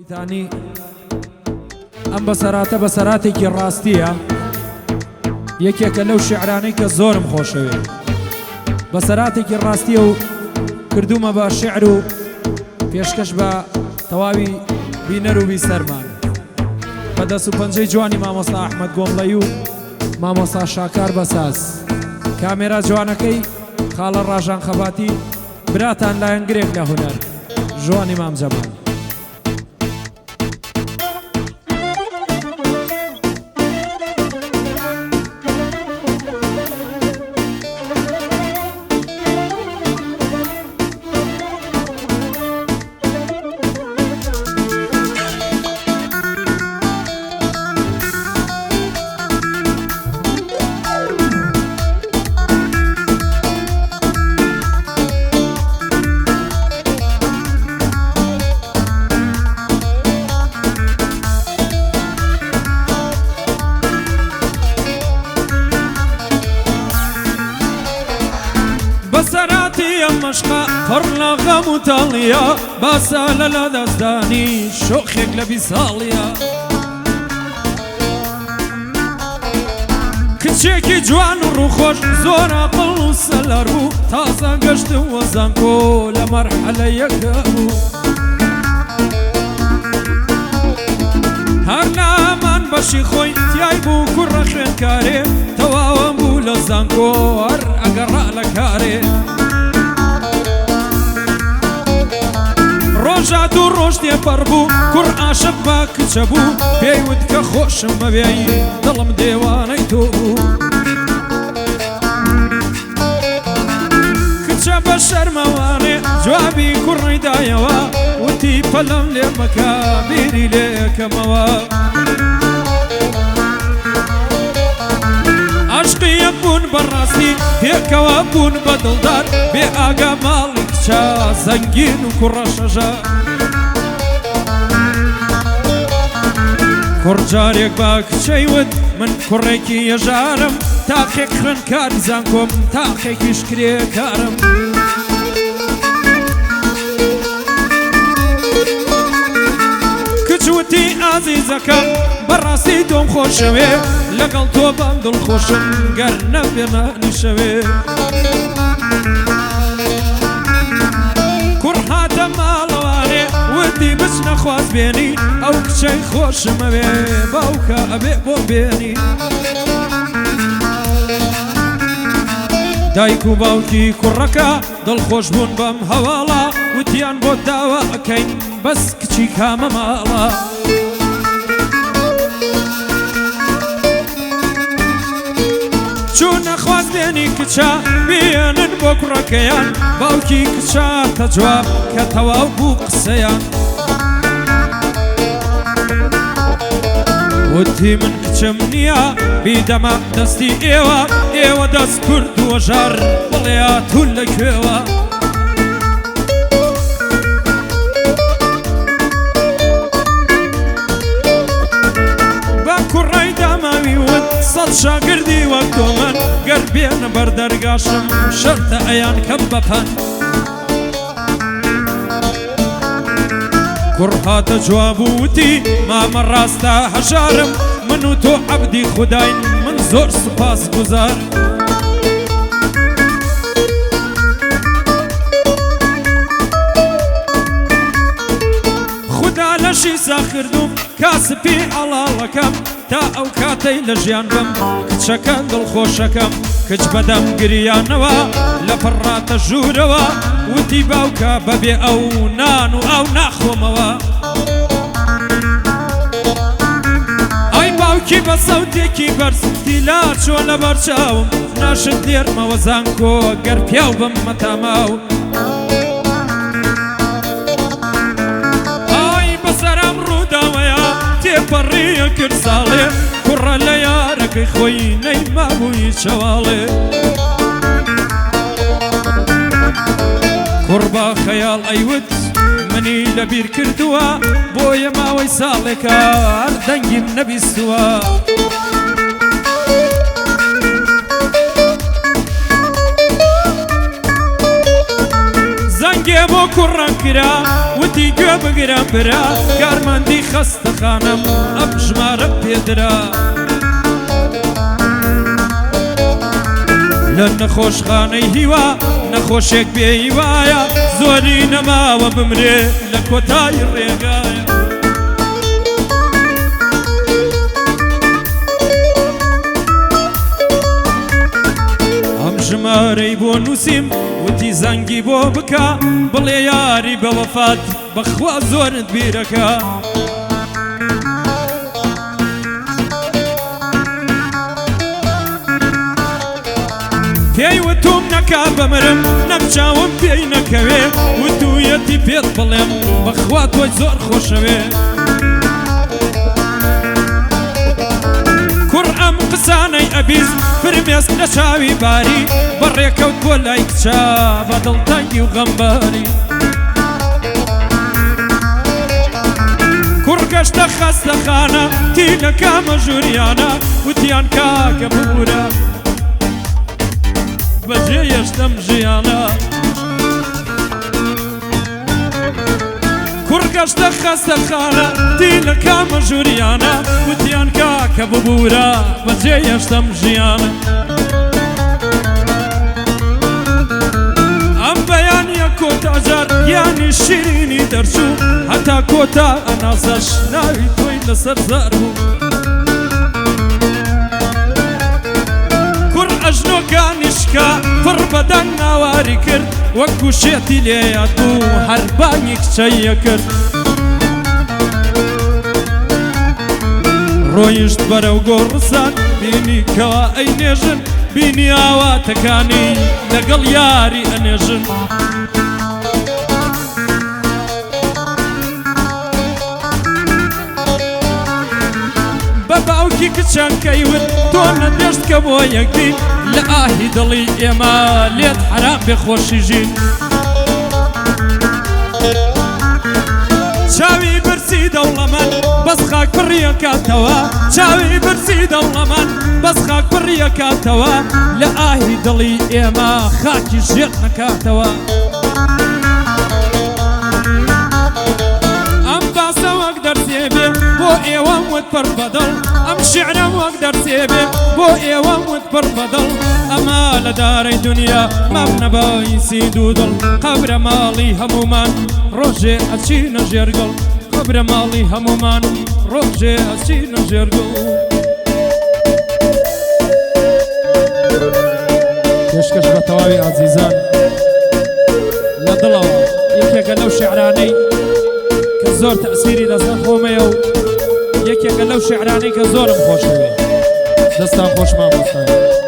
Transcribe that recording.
ثاني ام بسراتي كي راستيه يكيك لو شعراني كزورم خوشوي بسراتي كي راستيه كردوما با شعرو پیشکش با تواوی بینرو بی سرمان بدسو پنجه جوانی مامۆستا احمد گۆمڵەی و مامۆستا شاکار بەساز کامێرا جوانەکەی خاڵە ڕاژان خەباتی براتان لایەنگرێک لە هونەر جوانی مام جەمال بسراتي مشقا فرلا غم تاليا باسال لا دزداني شوخك لبي ساليا كتشيكي جوان روخوش زورا قلو سلارو تازا قشت وزنكو لمرحلة يكابو هرنا من بشي خوي تيايبو كرخين كاري تواوان بو لزنكو هر اقرأ لكاري روجات و روشتي بربو كر عاشق با كتشبو بيود كخوش مبيعي ظلم ديواني توبو كتشب الشرمواني جوابي كر ردايوا وتي فلم لمكابيري ليك موا عشقي يكون براسي هيك وابون بدلدار بأقا مالك شا زنجين وكرة شجا كرجاريك باك شيود من كريكي يجارم تاقيك خنكار زنكم تاقيك يشكري كارم كجوتي عزيزك براسي دوم خوشوي لقل تو بندل خوشم قرنا بنا نشوي كرحات مالواني ودي بس نخواز بيني او كشي خوش مبي باوكا ابي بو بيني دايكو باوكي كركا دل خوش بون بم هوالا وديان بو داوا اكين بس كشي كاما مالا چون نخواز بینی کچا بیانن بکرکیان باوکی کچا تجواب کتواو بو قسیان ودی من کچم نیا بیدما دستی ایوا دست کرد و جار ولیاتو لکیوا با کرای داماوی ود صد شاگردی وقتو من قربين بردرقاشم شرط ايان كم بفن كرهات جوابوتي ما مراستا هجارم منو تو عبدي خداين من زور سپاس گزار خدا لشي ساخردوم كاسبي علالكم تا او كاتي لجيان بم كتشكن دل خوشكم كج بدم قريانوا لفرات الجوروا ودي باوكا ببي او نانو او ناخوموا اي باوكي بصوتي كي برسكتي لا شولا برشاو ناشد دير موزانكو قربياو بمتاماو اي بسرام رودا ويا تيبري كرسالي كرة ليارك خوي نيما بوي شوالي كربا خيال ايود مني لبير كردوا بويا ما ويسالك اردنجي النبي سوا زنجي بو كرة كرا گوتی گوێ بگرە برا کارمەندی خەستەخانەم ئەم ژمارە پێدرا لە نەخۆشخانەی هیوا نەخۆشێک بێهیوایە زۆری نەماوە بمرێ لە کۆتای ڕێگایە ئەم ژمارەی بۆ نووسیم وتی زەنگی بۆ بکە بڵێ یاری بەوەفات بەخوا زۆرت بیرەکە پێی وتوم نەکا بمرم نەمچاوم پێی نەکەوێ وتویەتی پێت بڵێم بەخوا تۆی زۆر خۆشەوێ کوڕ ئەم قسانەی ئەبیز فرمێسک لە چاوی باری بەڕێکەوت بۆ لای کچا بە دڵتەنگی و غەمباری کوڕ گەشتە خەستەخانە تینەکە مەژوریانە وتیان کاکە ببوورە بەجێ یەشتەم ژیانە کوڕ گەشتە خەستەخانە تینەکە مەژوریانە وتیان کاکە ببوورە بەجێ یەشتەم ژیانە ئەم بەیانیە کۆتاجار یانی شیرینی دەرچوو هەتا کۆتا ئەناسەش ناوی تۆی لەسەر زار بوو ئەژنۆکانیشکە پڕ بەدەنگ ناواری کرد وەکو شێتی لێیات بوو هەربانی کچەیە کرد ڕۆیشت بەرەو گۆڕسان بینی کەوا ئەینێژن بینی ئاواتەکانی لەگەڵ یاری ئەنێژن بە باوکی کچان کەیون تۆ نەدەشت کە بۆ یەکدین لە ئاهی دڵی ئێمە لێت حرام بێخۆشی ژین چاوی برسی دەوڵەمەند بەس خاک پڕیەکاتەوە چاوی برسی دەوڵەمەند بەس خاک پڕیەکاتەوە لە ئاهی دڵی ئێمە خاکی ژێت نەکاتەوە ئەم باسە وەک دەرسێ بێ بۆ ئێوەم وت پڕ بەدڵ ئەم شیعرەم وەک دەرسێ بێ بۆ ئێوەم وت پڕ بەدڵ ئەمە لە دارەی دنیا مام نەبایسی دوو دڵ قەبرە ماڵی هەمومان ڕۆژێ ئەچینە ژێرگەڵ قەبرە ماڵی هەمومان ڕۆژێ ئەچینە ژێرگەڵ پێشکەش بە تەواوی ئازیزان لە دڵەوە یەکێکە لەو شیعرانەی کە زۆر تەئسیری لەسەر خۆمەیە و یەکێکە لەو شیعرانەی کە زۆرم خۆشەوێ دەستان خۆش مامۆستایە